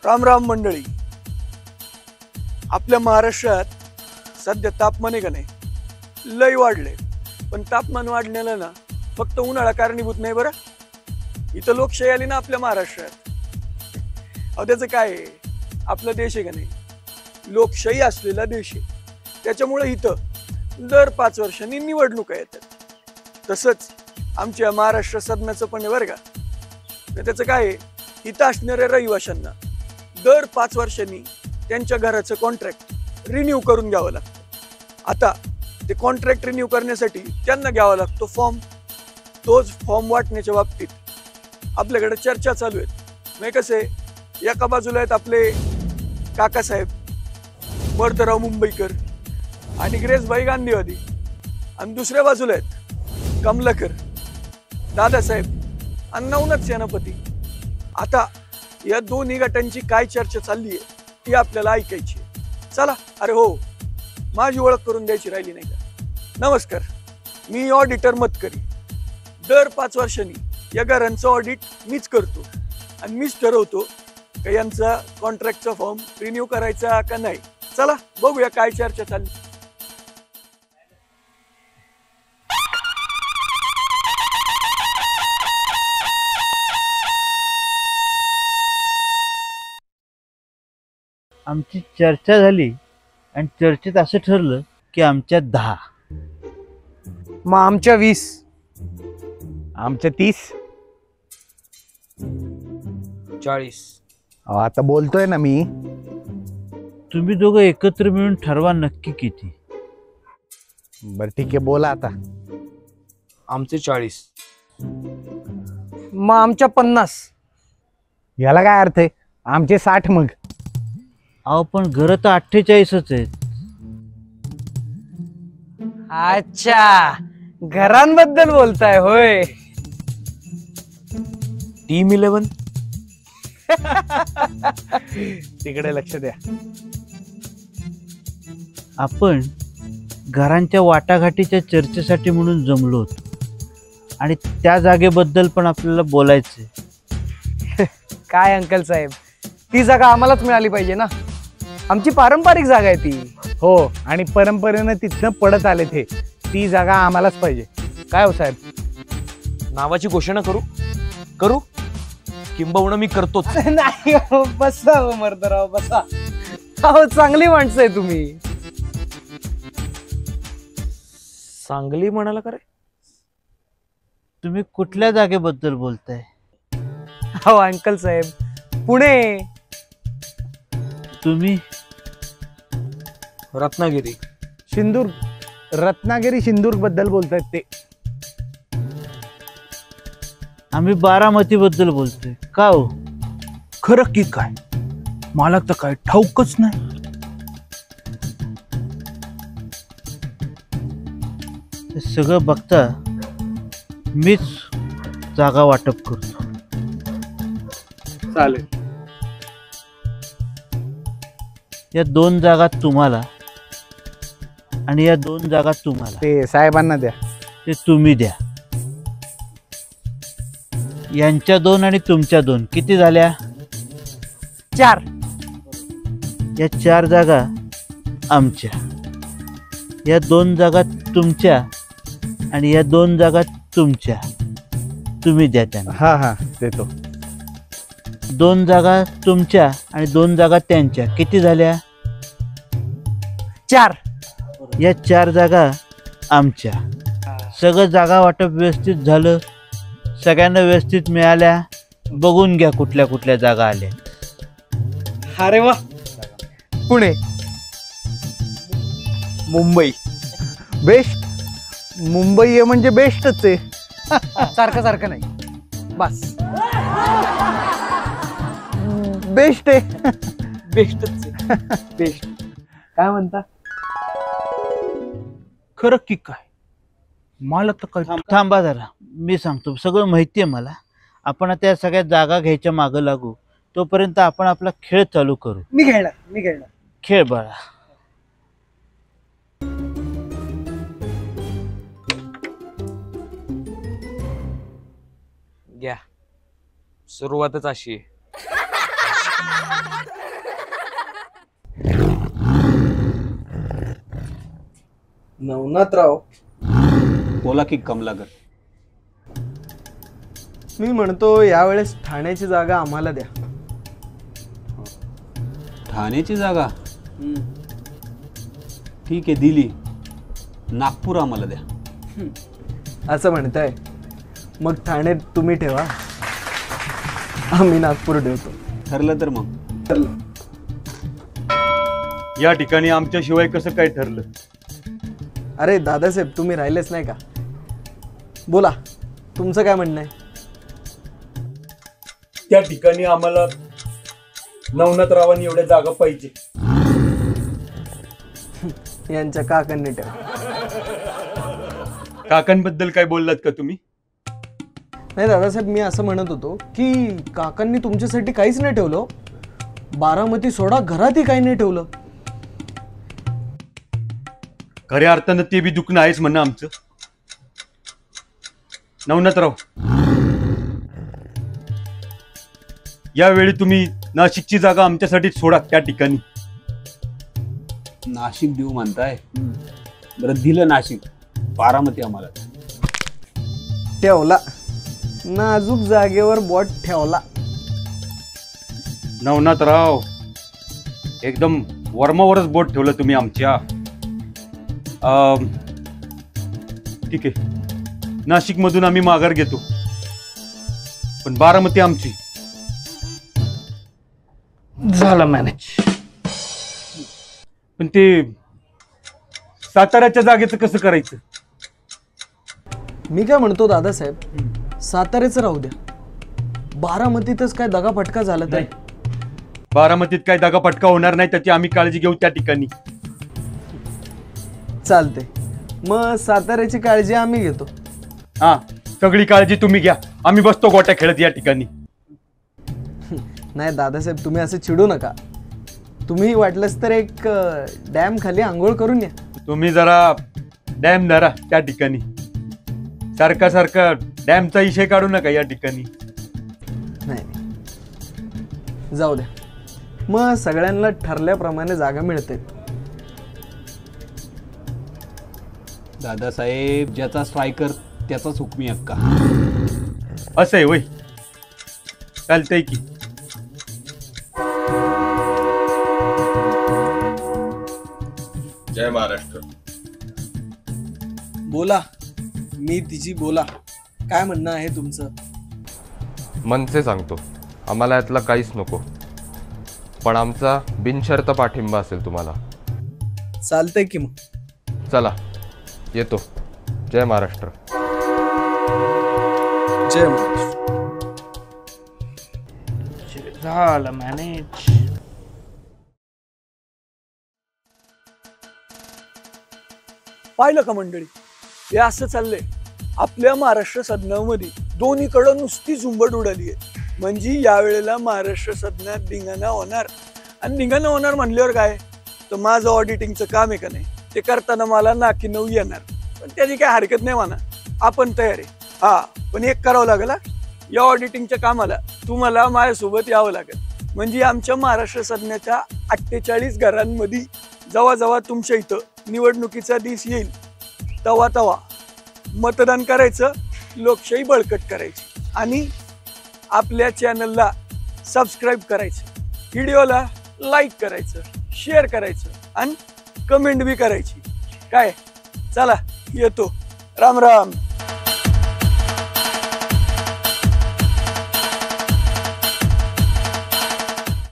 राम राम मंडळी. आपल्या महाराष्ट्रात सध्या तापमान आहे का नाही लय वाढले. पण तापमान वाढण्याला ना फक्त उन्हाळा कारणीभूत नाही बरं. इथं लोकशाही आली ना आपल्या महाराष्ट्रात. अहो त्याचं काय आहे, आपला देश आहे का नाही लोकशाही असलेला देश आहे. त्याच्यामुळे इथं दर 5 वर्षांनी निवडणुका येतात. तसंच आमच्या महाराष्ट्र सदनाचं पण आहे बरं का. तर त्याचं काय आहे, इथं असणाऱ्या रहिवाशांना दर 5 वर्षांनी त्यांच्या घराचं कॉन्ट्रॅक्ट रिन्यू करून घ्यावं लागतं. आता ते कॉन्ट्रॅक्ट रिन्यू करण्यासाठी त्यांना घ्यावा लागतो फॉर्म. तोच फॉर्म वाटण्याच्या बाबतीत आपल्याकडे चर्चा चालू आहेत. म्हणजे कसे, एका बाजूला आहेत आपले काकासाहेब वर्धराव मुंबईकर आणि ग्रेसबाई गांधीवादी, आणि दुसऱ्या बाजूला आहेत कमलाकर दादासाहेब आणि नवनाथ सेनापती. आता या दोन्ही गटांची काय चर्चा चालली आहे ती आपल्याला ऐकायची. चला. अरे हो, माझी ओळख करून द्यायची राहिली नाही का. नमस्कार, मी ऑडिटर मतकरी. दर 5 वर्षांनी या घरांचं ऑडिट मीच करतो आणि मीच ठरवतो का यांचा कॉन्ट्रॅक्टचा फॉर्म रिन्यू करायचा का नाही. चला बघूया काय चर्चा चालली. आमची चर्चा झाली आणि चर्चेत असं ठरलं की आमच्या 10, मग आमच्या 20, आमच्या 30. 40. आता बोलतोय ना मी. तुम्ही दोघं एकत्र मिळून ठरवा नक्की किती. बर ठीक आहे, बोला आता. आमचे 40. मग आमच्या 50. याला काय अर्थ आहे, आमचे 60 मग. अहो पण घरं तर 48च आहेत. अच्छा, घरांबद्दल बोलताय होय. टीम 11. तिकडे लक्ष द्या. आपण घरांच्या वाटाघाटीच्या चर्चेसाठी म्हणून जमलो होतो आणि त्या जागेबद्दल पण आपल्याला बोलायचंय. काय अंकल साहेब, ती जागा आम्हालाच मिळाली पाहिजे ना. आमची पारंपरिक जागा आहे ती. हो, आणि परंपरेनं तिथनं पडत आले ते. ती जागा आम्हालाच पाहिजे. काय हो साहेब, नावाची घोषणा करू किंबहुना मी करतोच. नाही हो, बसा हो मर्दराव, बसा. हो, चांगली माणसं आहे तुम्ही. सांगली म्हणाला का रे? तुम्ही कुठल्या जागेबद्दल बोलताय? हो अंकल साहेब, पुणे. तुम्ही? रत्नागिरी. सिंदूर. रत्नागिरी सिंदूर बद्दल बोलतायत ते. आम्ही बारामती बद्दल बोलतोय. का हो? खरं की काय, मला तर काय ठाऊकच नाही. हे सगळं बघता मीच जागा वाटप करतो. चालेल. या 2 जागा तुम्हाला आणि या 2 जागा तुम्हाला. ते साहेबांना द्या. ते तुम्ही द्या. यांच्या 2 आणि तुमच्या 2 किती झाल्या? 4. या 4 जागा आमच्या. या 2 जागा तुमच्या आणि या 2 जागा तुमच्या. तुम्ही द्या त्यांना. हा देतो. 2 जागा तुमच्या आणि 2 जागा त्यांच्या किती झाल्या? 4. या 4 जागा आमच्या. सगळं जागा वाटप व्यवस्थित झालं, सगळ्यांना व्यवस्थित मिळाल्या. बघून घ्या कुठल्या कुठल्या जागा आल्या. अरे वा. पुणे. मुंबई. बेस्ट. मुंबई आहे म्हणजे बेस्टच आहे. सारखं नाही, बस. बेस्ट आहे. बेस्टच. बेस्ट. काय म्हणता? खरं की काय, मला तर काय. थांबा जरा, मी सांगतो. सगळं माहिती आहे मला. आपण आता या सगळ्या जागा घ्यायच्या मागं लागू. तोपर्यंत आपण आपला खेळ चालू करू. मी खेळणार. खेळ बाळा. घ्या, सुरुवातच अशी आहे. नवनाथराव, बोला की कमलाकर. मी म्हणतो यावेळेस ठाण्याची जागा आम्हाला द्या. ठाण्याची जागा ठीक आहे, दिली. नागपूर आम्हाला द्या. असं म्हणताय, मग ठाण्यात तुम्ही ठेवा, आम्ही नागपूर ठेवतो. ठरलं तर मग. या ठिकाणी आमच्याशिवाय कसं काय ठरलं? अरे दादासाहेब, तुम्ही राहिलेच नाही का? बोला, तुमचं काय म्हणणं आहे? त्या ठिकाणी आम्हाला नवनाथरावांनी एवढ्या जागा पाहिजे. यांच्या काकांनी ठेवा. काकांबद्दल काय बोललात का तुम्ही? नाही दादासाहेब, मी असं म्हणत होतो की काकांनी तुमच्यासाठी काहीच नाही ठेवलं. बारामती सोडा, घरातही काही नाही ठेवलं. खऱ्या अर्थानं ते बी दुखणं आहेच म्हणणं आमचं. नवनाथराव, यावेळी तुम्ही नाशिकची जागा आमच्यासाठी सोडा. त्या ठिकाणी नाशिक देऊ म्हणताय? बरं, दिलं नाशिक. बारामती आम्हाला. ठेवला, नाजूक जागेवर बोट ठेवला. नवनाथराव, एकदम वर्मावरच बोट ठेवलं तुम्ही आमच्या. ठीक आहे, नाशिक मधून आम्ही माघार घेतो, पण बारामती आमची. झालं मॅनेज. पण ते साताऱ्याच्या जागेचं कसं करायचं? मी काय म्हणतो दादासाहेब, साताऱ्याचं राहू द्या. बारामतीतच काय दगाफटका झाला तर? बारामतीत काय दगाफटका होणार नाही, त्याची आम्ही काळजी घेऊ त्या ठिकाणी. चालते, मग साताऱ्याची काळजी आम्ही घेतो. हा, सगळी काळजी तुम्ही घ्या, आम्ही बसतो गोट्या खेळत या ठिकाणी. नाही दादासाहेब, तुम्ही असं चिडू नका. तुम्ही वाटलंच तर एक डॅम खाली आंघोळ करून या. तुम्ही जरा डॅम धरा त्या ठिकाणी. सारखा सारखा डॅमचा विषय काढू नका या ठिकाणी. नाही, जाऊ द्या. मग सगळ्यांना ठरल्याप्रमाणे जागा मिळते. दादासाहेब, ज्याचा स्ट्रायकर त्याचाच हुकमी हक्का. असं आहे होय? चालतंय की. जय महाराष्ट्र. बोला, मी तिची बोला. काय म्हणणं आहे तुमचं? मनसे सांगतो, आम्हाला यातलं काहीच नको, पण आमचा बिनशर्त पाठिंबा असेल तुम्हाला. चालतंय की मग. चला, येतो. जय महाराष्ट्र. जय महाराष्ट्र. झालं मॅनेज. पाहिलं का मंडळी, हे असं चाललंय आपल्या महाराष्ट्र सदनामध्ये. दोन्हीकडं नुसती झुंबड उडाली आहे. म्हणजे यावेळेला महाराष्ट्र सदनात धिंगाणा होणार. आणि धिंगाणा होणार म्हणल्यावर काय, तर माझं ऑडिटिंगचं काम आहे का नाही, ते करताना मला नाकी नऊ येणार. पण त्याची काय हरकत नाही म्हणा, आपण तयार आहे. हा, पण एक करावं लागेल. या ऑडिटिंगच्या कामाला तुम्हाला माझ्यासोबत यावं लागेल. म्हणजे आमच्या महाराष्ट्र सदनाच्या 48 घरांमध्ये जेव्हा जेव्हा तुमच्या इथं निवडणुकीचा दिवस येईल तेव्हा तेव्हा मतदान करायचं, लोकशाही बळकट करायची. आणि आपल्या चॅनलला सबस्क्राईब करायचं, व्हिडिओला लाईक करायचं, शेअर करायचं आणि कमेंट बी करायची. काय, चला येतो. राम राम.